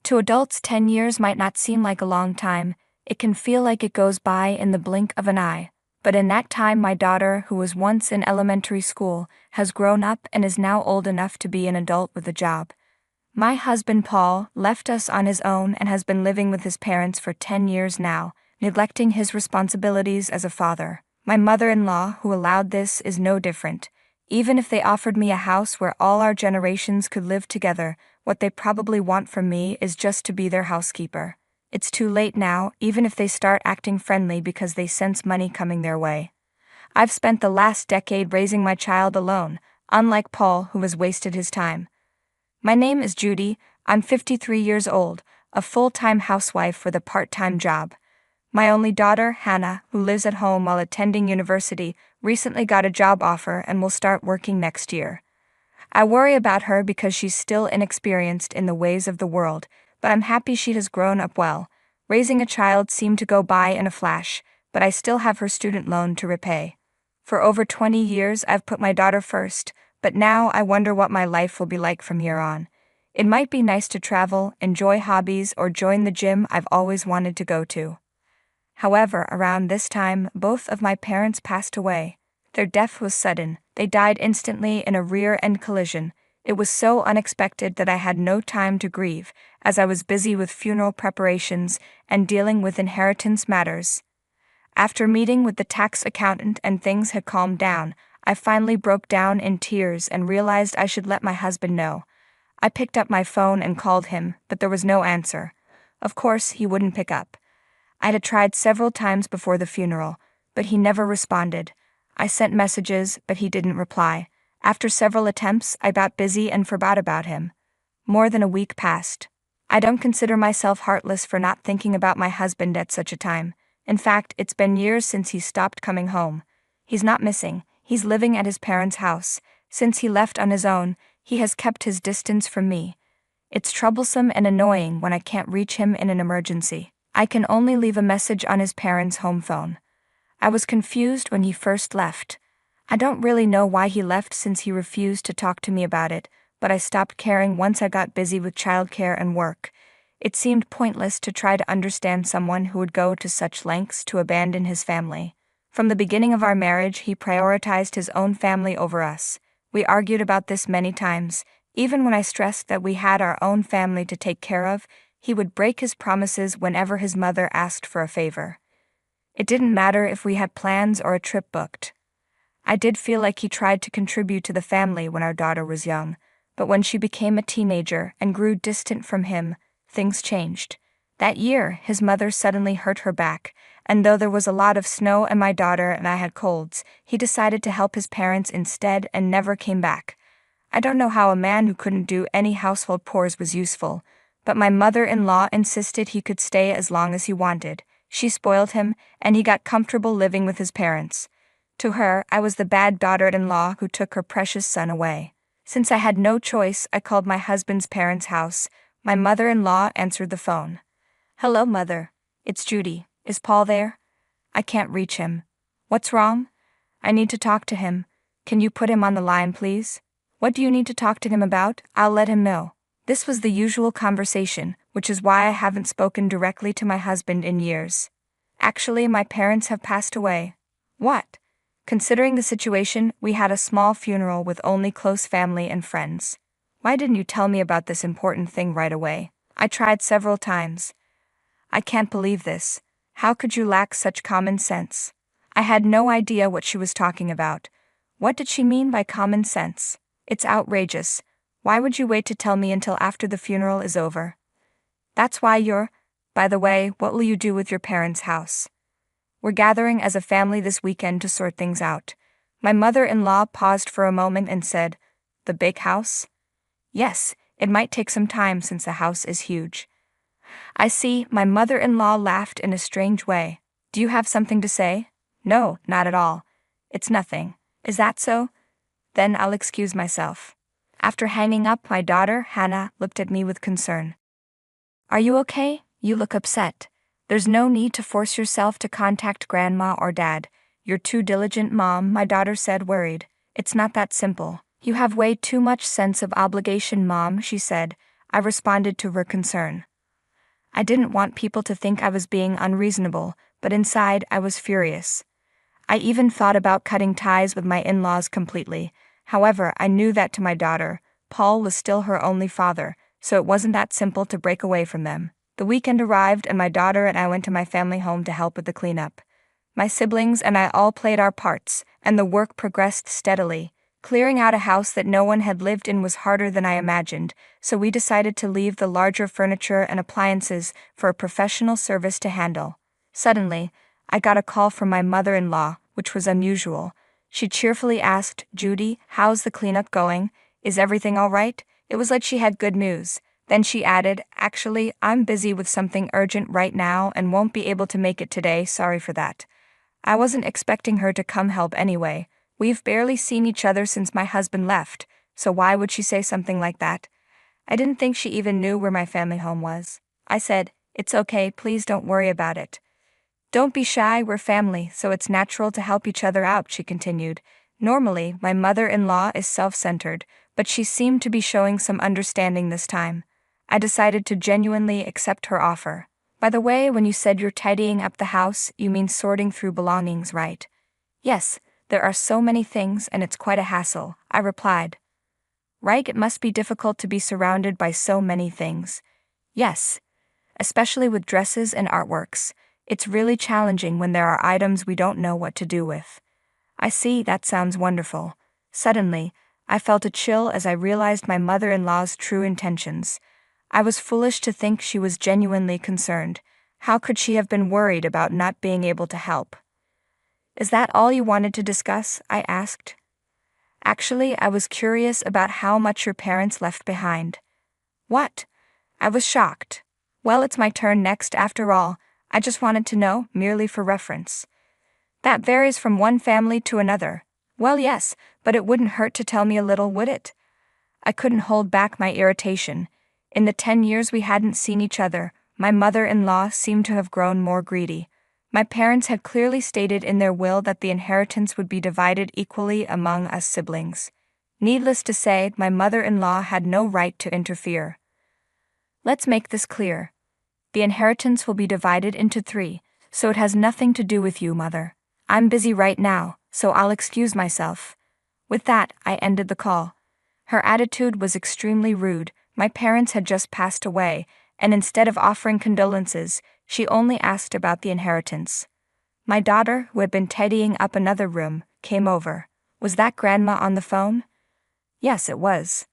To adults, 10 years might not seem like a long time. It can feel like it goes by in the blink of an eye. But in that time, my daughter, who was once in elementary school, has grown up and is now old enough to be an adult with a job. My husband Paul left us on his own and has been living with his parents for 10 years now, neglecting his responsibilities as a father. My mother-in-law, who allowed this, is no different. Even if they offered me a house where all our generations could live together, what they probably want from me is just to be their housekeeper. It's too late now, even if they start acting friendly because they sense money coming their way. I've spent the last decade raising my child alone, unlike Paul, who has wasted his time. My name is Judy. I'm 53 years old, a full-time housewife with a part-time job. My only daughter, Hannah, who lives at home while attending university, recently got a job offer and will start working next year. I worry about her because she's still inexperienced in the ways of the world, but I'm happy she has grown up well. Raising a child seemed to go by in a flash, but I still have her student loan to repay. For over 20 years, I've put my daughter first, but now I wonder what my life will be like from here on. It might be nice to travel, enjoy hobbies, or join the gym I've always wanted to go to. However, around this time, both of my parents passed away. Their death was sudden. They died instantly in a rear-end collision. It was so unexpected that I had no time to grieve, as I was busy with funeral preparations and dealing with inheritance matters. After meeting with the tax accountant and things had calmed down, I finally broke down in tears and realized I should let my husband know. I picked up my phone and called him, but there was no answer. Of course, he wouldn't pick up. I had tried several times before the funeral, but he never responded. I sent messages, but he didn't reply. After several attempts, I got busy and forgot about him. More than a week passed. I don't consider myself heartless for not thinking about my husband at such a time. In fact, it's been years since he stopped coming home. He's not missing. He's living at his parents' house. Since he left on his own, he has kept his distance from me. It's troublesome and annoying when I can't reach him in an emergency. I can only leave a message on his parents' home phone. I was confused when he first left. I don't really know why he left since he refused to talk to me about it, but I stopped caring once I got busy with childcare and work. It seemed pointless to try to understand someone who would go to such lengths to abandon his family. From the beginning of our marriage, he prioritized his own family over us. We argued about this many times. Even when I stressed that we had our own family to take care of, he would break his promises whenever his mother asked for a favor. It didn't matter if we had plans or a trip booked. I did feel like he tried to contribute to the family when our daughter was young, but when she became a teenager and grew distant from him, things changed. That year, his mother suddenly hurt her back, and though there was a lot of snow and my daughter and I had colds, he decided to help his parents instead and never came back. I don't know how a man who couldn't do any household chores was useful, but my mother-in-law insisted he could stay as long as he wanted. She spoiled him, and he got comfortable living with his parents. To her, I was the bad daughter-in-law who took her precious son away. Since I had no choice, I called my husband's parents' house. My mother-in-law answered the phone. "Hello, Mother. It's Judy. Is Paul there? I can't reach him. What's wrong? I need to talk to him. Can you put him on the line, please? What do you need to talk to him about? I'll let him know." This was the usual conversation, which is why I haven't spoken directly to my husband in years. Actually, my parents have passed away. What? Considering the situation, we had a small funeral with only close family and friends. Why didn't you tell me about this important thing right away? I tried several times. I can't believe this. How could you lack such common sense? I had no idea what she was talking about. What did she mean by common sense? It's outrageous. Why would you wait to tell me until after the funeral is over? That's why By the way, what will you do with your parents' house? We're gathering as a family this weekend to sort things out. My mother-in-law paused for a moment and said, "The big house?" "Yes, it might take some time since the house is huge." "I see," my mother-in-law laughed in a strange way. "Do you have something to say?" "No, not at all. It's nothing." "Is that so? Then I'll excuse myself." After hanging up, my daughter, Hannah, looked at me with concern. "Are you okay? You look upset. There's no need to force yourself to contact Grandma or Dad. You're too diligent, Mom," my daughter said, worried. "It's not that simple. You have way too much sense of obligation, Mom," she said. I responded to her concern. I didn't want people to think I was being unreasonable, but inside I was furious. I even thought about cutting ties with my in-laws completely. However, I knew that to my daughter, Paul was still her only father, so it wasn't that simple to break away from them. The weekend arrived and my daughter and I went to my family home to help with the cleanup. My siblings and I all played our parts, and the work progressed steadily. Clearing out a house that no one had lived in was harder than I imagined, so we decided to leave the larger furniture and appliances for a professional service to handle. Suddenly, I got a call from my mother-in-law, which was unusual. She cheerfully asked, "Judy, how's the cleanup going? Is everything all right?" It was like she had good news. Then she added, "Actually, I'm busy with something urgent right now and won't be able to make it today, sorry for that." I wasn't expecting her to come help anyway. We've barely seen each other since my husband left, so why would she say something like that? I didn't think she even knew where my family home was. I said, "It's okay, please don't worry about it." "Don't be shy, we're family, so it's natural to help each other out," she continued. Normally, my mother-in-law is self-centered, but she seemed to be showing some understanding this time. I decided to genuinely accept her offer. "By the way, when you said you're tidying up the house, you mean sorting through belongings, right?" "Yes, there are so many things and it's quite a hassle," I replied. "Right, it must be difficult to be surrounded by so many things." "Yes, especially with dresses and artworks. It's really challenging when there are items we don't know what to do with." "I see, that sounds wonderful." Suddenly, I felt a chill as I realized my mother-in-law's true intentions. I was foolish to think she was genuinely concerned. How could she have been worried about not being able to help? "Is that all you wanted to discuss?" I asked. "Actually, I was curious about how much your parents left behind." "What?" I was shocked. "Well, it's my turn next after all. I just wanted to know, merely for reference." "That varies from one family to another." "Well, yes, but it wouldn't hurt to tell me a little, would it?" I couldn't hold back my irritation. In the 10 years we hadn't seen each other, my mother-in-law seemed to have grown more greedy. My parents had clearly stated in their will that the inheritance would be divided equally among us siblings. Needless to say, my mother-in-law had no right to interfere. "Let's make this clear. The inheritance will be divided into 3, so it has nothing to do with you, Mother. I'm busy right now, so I'll excuse myself." With that, I ended the call. Her attitude was extremely rude. My parents had just passed away, and instead of offering condolences, she only asked about the inheritance. My daughter, who had been tidying up another room, came over. "Was that Grandma on the phone?" "Yes, it was."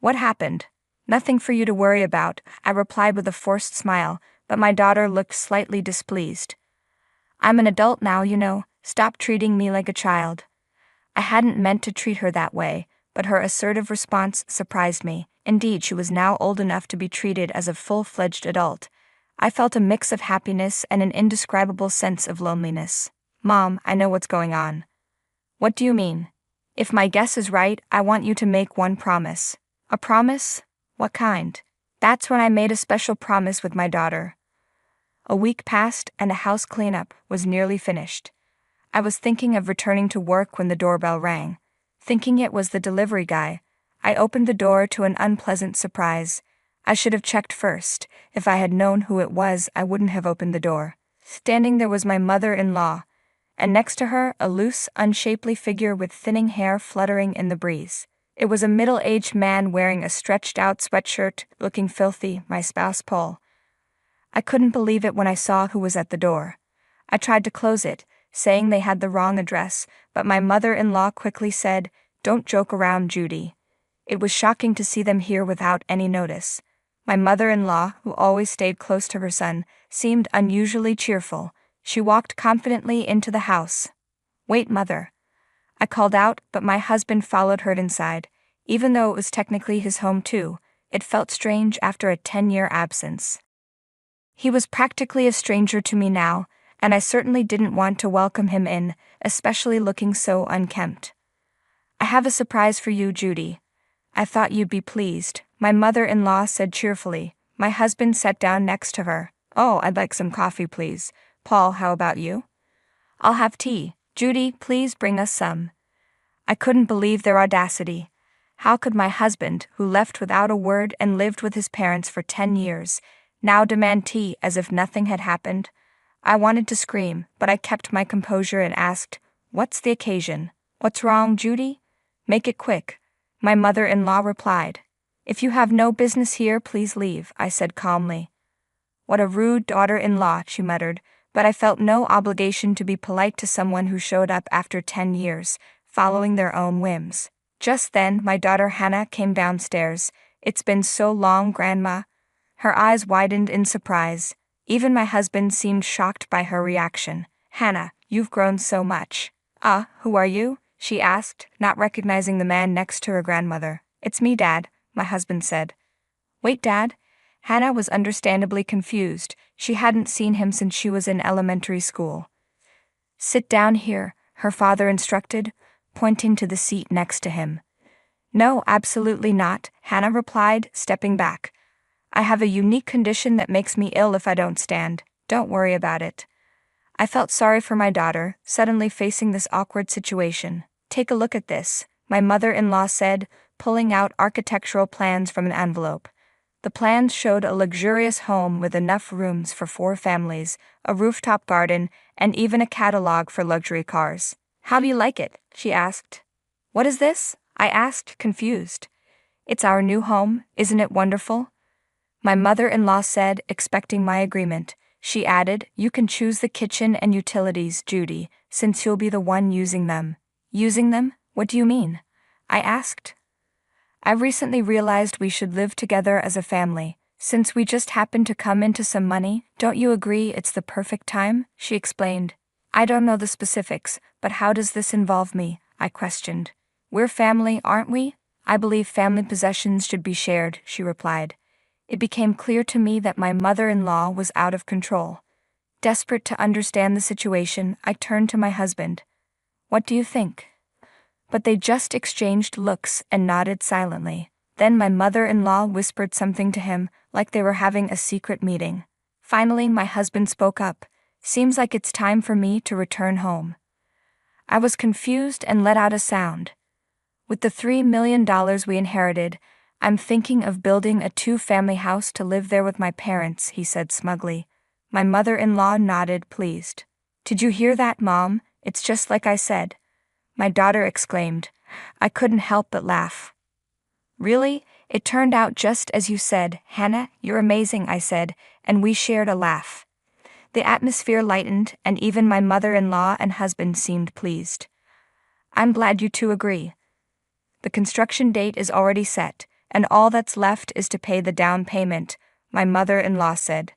"What happened?" "Nothing for you to worry about," I replied with a forced smile, but my daughter looked slightly displeased. "I'm an adult now, you know. Stop treating me like a child." I hadn't meant to treat her that way, but her assertive response surprised me. Indeed, she was now old enough to be treated as a full-fledged adult. I felt a mix of happiness and an indescribable sense of loneliness. "Mom, I know what's going on." "What do you mean?" "If my guess is right, I want you to make one promise." "A promise? What kind?" That's when I made a special promise with my daughter. A week passed and the house cleanup was nearly finished. I was thinking of returning to work when the doorbell rang. Thinking it was the delivery guy, I opened the door to an unpleasant surprise. I should have checked first. If I had known who it was, I wouldn't have opened the door. Standing there was my mother-in-law, and next to her, a loose, unshapely figure with thinning hair fluttering in the breeze. It was a middle-aged man wearing a stretched-out sweatshirt, looking filthy, my spouse Paul. I couldn't believe it when I saw who was at the door. I tried to close it, saying they had the wrong address, but my mother-in-law quickly said, "Don't joke around, Judy." It was shocking to see them here without any notice. My mother-in-law, who always stayed close to her son, seemed unusually cheerful. She walked confidently into the house. "Wait, Mother." I called out, but my husband followed her inside. Even though it was technically his home too, it felt strange after a 10-year absence. He was practically a stranger to me now, and I certainly didn't want to welcome him in, especially looking so unkempt. "I have a surprise for you, Judy. I thought you'd be pleased," my mother-in-law said cheerfully. My husband sat down next to her. "Oh, I'd like some coffee, please. Paul, how about you?" "I'll have tea. Judy, please bring us some." I couldn't believe their audacity. How could my husband, who left without a word and lived with his parents for 10 years, Now demand tea as if nothing had happened. I wanted to scream, but I kept my composure and asked, "What's the occasion? What's wrong, Judy? Make it quick." My mother-in-law replied. "If you have no business here, please leave," I said calmly. "What a rude daughter-in-law," she muttered, but I felt no obligation to be polite to someone who showed up after 10 years, following their own whims. Just then, my daughter Hannah came downstairs. "It's been so long, Grandma." Her eyes widened in surprise. Even my husband seemed shocked by her reaction. "Hannah, you've grown so much." Who are you?" she asked, not recognizing the man next to her grandmother. "It's me, Dad," my husband said. "Wait, Dad?" Hannah was understandably confused. She hadn't seen him since she was in elementary school. "Sit down here," her father instructed, pointing to the seat next to him. "No, absolutely not," Hannah replied, stepping back. "I have a unique condition that makes me ill if I don't stand. Don't worry about it." I felt sorry for my daughter, suddenly facing this awkward situation. "Take a look at this," my mother-in-law said, pulling out architectural plans from an envelope. The plans showed a luxurious home with enough rooms for 4 families, a rooftop garden, and even a catalog for luxury cars. "How do you like it?" she asked. "What is this?" I asked, confused. "It's our new home, isn't it wonderful?" My mother-in-law said, expecting my agreement. She added, "You can choose the kitchen and utilities, Judy, since you'll be the one using them." "Using them? What do you mean?" I asked. "I recently realized we should live together as a family. Since we just happened to come into some money, don't you agree it's the perfect time?" she explained. "I don't know the specifics, but how does this involve me?" I questioned. "We're family, aren't we?" "I believe family possessions should be shared," she replied. It became clear to me that my mother-in-law was out of control. Desperate to understand the situation, I turned to my husband. "What do you think?" But they just exchanged looks and nodded silently. Then my mother-in-law whispered something to him, like they were having a secret meeting. Finally, my husband spoke up. "Seems like it's time for me to return home." I was confused and let out a sound. "With the $3 million we inherited, I'm thinking of building a 2-family house to live there with my parents," he said smugly. My mother-in-law nodded, pleased. "Did you hear that, Mom? It's just like I said," my daughter exclaimed. I couldn't help but laugh. "Really? It turned out just as you said, Hannah. You're amazing," I said, and we shared a laugh. The atmosphere lightened, and even my mother-in-law and husband seemed pleased. "I'm glad you two agree. The construction date is already set, and all that's left is to pay the down payment," my mother-in-law said.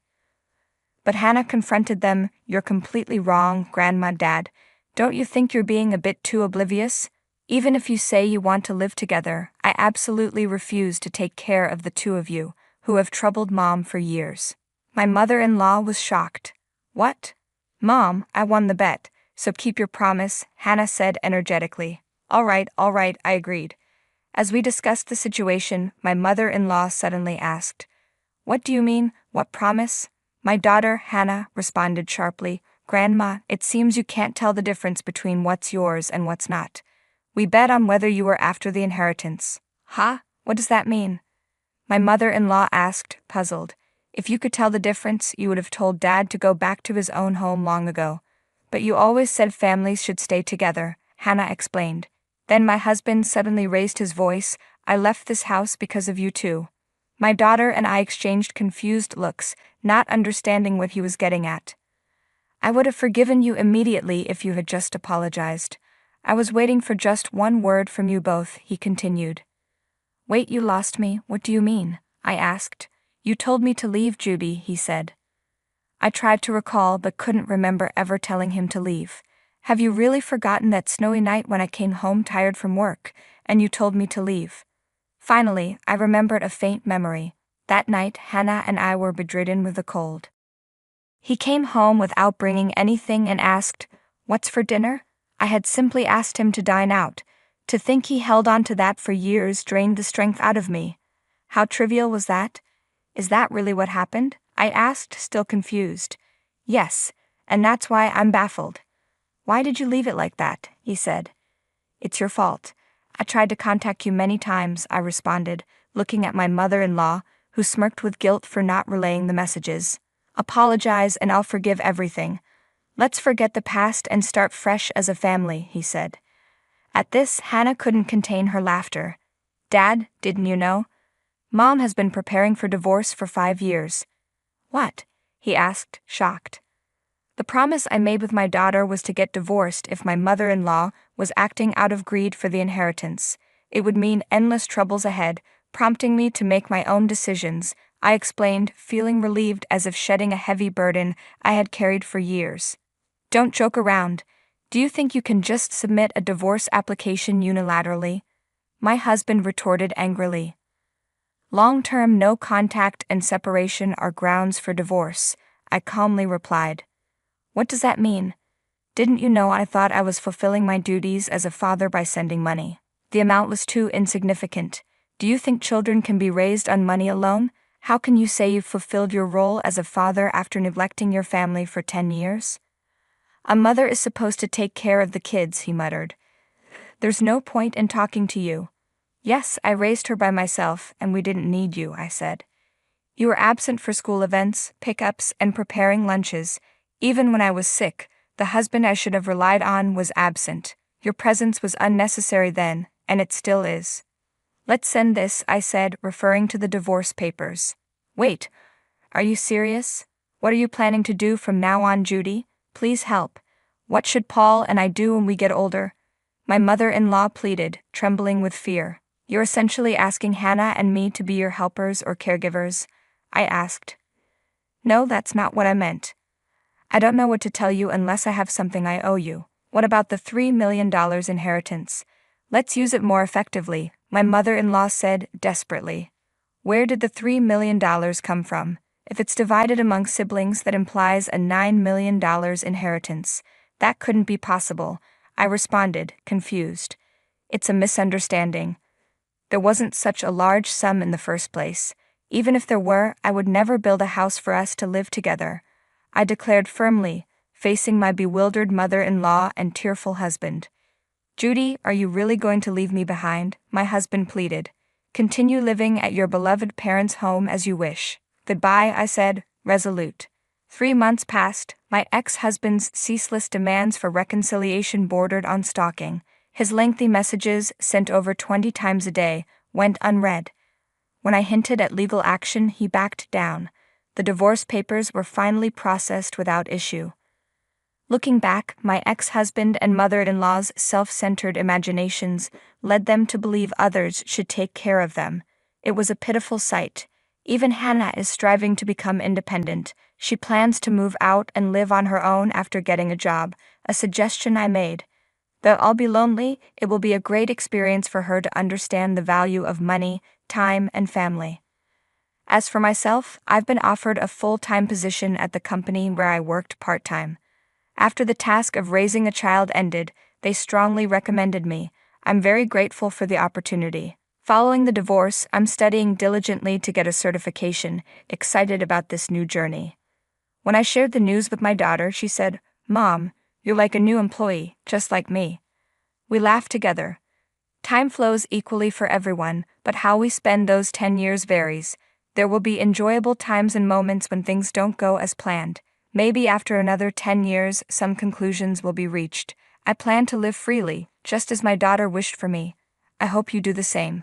But Hannah confronted them. "You're completely wrong, Grandma, Dad. Don't you think you're being a bit too oblivious? Even if you say you want to live together, I absolutely refuse to take care of the 2 of you, who have troubled Mom for years." My mother-in-law was shocked. "What? Mom, I won the bet, so keep your promise," Hannah said energetically. All right, I agreed. As we discussed the situation, my mother-in-law suddenly asked, "What do you mean, what promise?" My daughter, Hannah, responded sharply, "Grandma, it seems you can't tell the difference between what's yours and what's not. We bet on whether you were after the inheritance." "Huh? What does that mean?" my mother-in-law asked, puzzled. "If you could tell the difference, you would have told Dad to go back to his own home long ago. But you always said families should stay together," Hannah explained. Then my husband suddenly raised his voice. "I left this house because of you two." My daughter and I exchanged confused looks, not understanding what he was getting at. "I would have forgiven you immediately if you had just apologized. I was waiting for just one word from you both," he continued. "Wait, you lost me. What do you mean?" I asked. "You told me to leave, Judy," he said. I tried to recall but couldn't remember ever telling him to leave. "Have you really forgotten that snowy night when I came home tired from work, and you told me to leave?" Finally, I remembered a faint memory. That night, Hannah and I were bedridden with a cold. He came home without bringing anything and asked, "What's for dinner?" I had simply asked him to dine out. To think he held on to that for years drained the strength out of me. How trivial was that? "Is that really what happened?" I asked, still confused. "Yes, and that's why I'm baffled." "Why did you leave it like that?" he said. "It's your fault. I tried to contact you many times," I responded, looking at my mother-in-law, who smirked with guilt for not relaying the messages. "Apologize and I'll forgive everything. Let's forget the past and start fresh as a family," he said. At this, Hannah couldn't contain her laughter. "Dad, didn't you know? Mom has been preparing for divorce for 5 years. "What?" he asked, shocked. "The promise I made with my daughter was to get divorced if my mother-in-law was acting out of greed for the inheritance. It would mean endless troubles ahead, prompting me to make my own decisions," I explained, feeling relieved as if shedding a heavy burden I had carried for years. "Don't joke around. Do you think you can just submit a divorce application unilaterally?" my husband retorted angrily. "Long-term no contact and separation are grounds for divorce," I calmly replied. "What does that mean? Didn't you know I thought I was fulfilling my duties as a father by sending money? The amount was too insignificant. Do you think children can be raised on money alone? How can you say you've fulfilled your role as a father after neglecting your family for 10 years? A mother is supposed to take care of the kids," he muttered. "There's no point in talking to you." "Yes, I raised her by myself, and we didn't need you," I said. "You were absent for school events, pickups, and preparing lunches. Even when I was sick, the husband I should have relied on was absent. Your presence was unnecessary then, and it still is." "Let's send this," I said, referring to the divorce papers. "Wait, are you serious? What are you planning to do from now on, Judy? Please help. What should Paul and I do when we get older?" my mother-in-law pleaded, trembling with fear. "You're essentially asking Hannah and me to be your helpers or caregivers?" I asked. "No, that's not what I meant. I don't know what to tell you unless I have something I owe you. What about the $3 million inheritance? Let's use it more effectively," my mother-in-law said desperately. "Where did the $3 million come from? If it's divided among siblings, that implies a $9 million inheritance. That couldn't be possible," I responded, confused. "It's a misunderstanding. There wasn't such a large sum in the first place. Even if there were, I would never build a house for us to live together," I declared firmly, facing my bewildered mother-in-law and tearful husband. "Judy, are you really going to leave me behind?" my husband pleaded. "Continue living at your beloved parents' home as you wish." "Goodbye," I said, resolute. 3 months passed. My ex-husband's ceaseless demands for reconciliation bordered on stalking. His lengthy messages, sent over 20 times a day, went unread. When I hinted at legal action, he backed down. The divorce papers were finally processed without issue. Looking back, my ex-husband and mother-in-law's self-centered imaginations led them to believe others should take care of them. It was a pitiful sight. Even Hannah is striving to become independent. She plans to move out and live on her own after getting a job, a suggestion I made. Though I'll be lonely, it will be a great experience for her to understand the value of money, time, and family. As for myself, I've been offered a full-time position at the company where I worked part-time. After the task of raising a child ended, they strongly recommended me. I'm very grateful for the opportunity. Following the divorce, I'm studying diligently to get a certification, excited about this new journey. When I shared the news with my daughter, she said, "Mom, you're like a new employee, just like me." We laughed together. Time flows equally for everyone, but how we spend those 10 years varies. There will be enjoyable times and moments when things don't go as planned. Maybe after another 10 years, some conclusions will be reached. I plan to live freely, just as my daughter wished for me. I hope you do the same.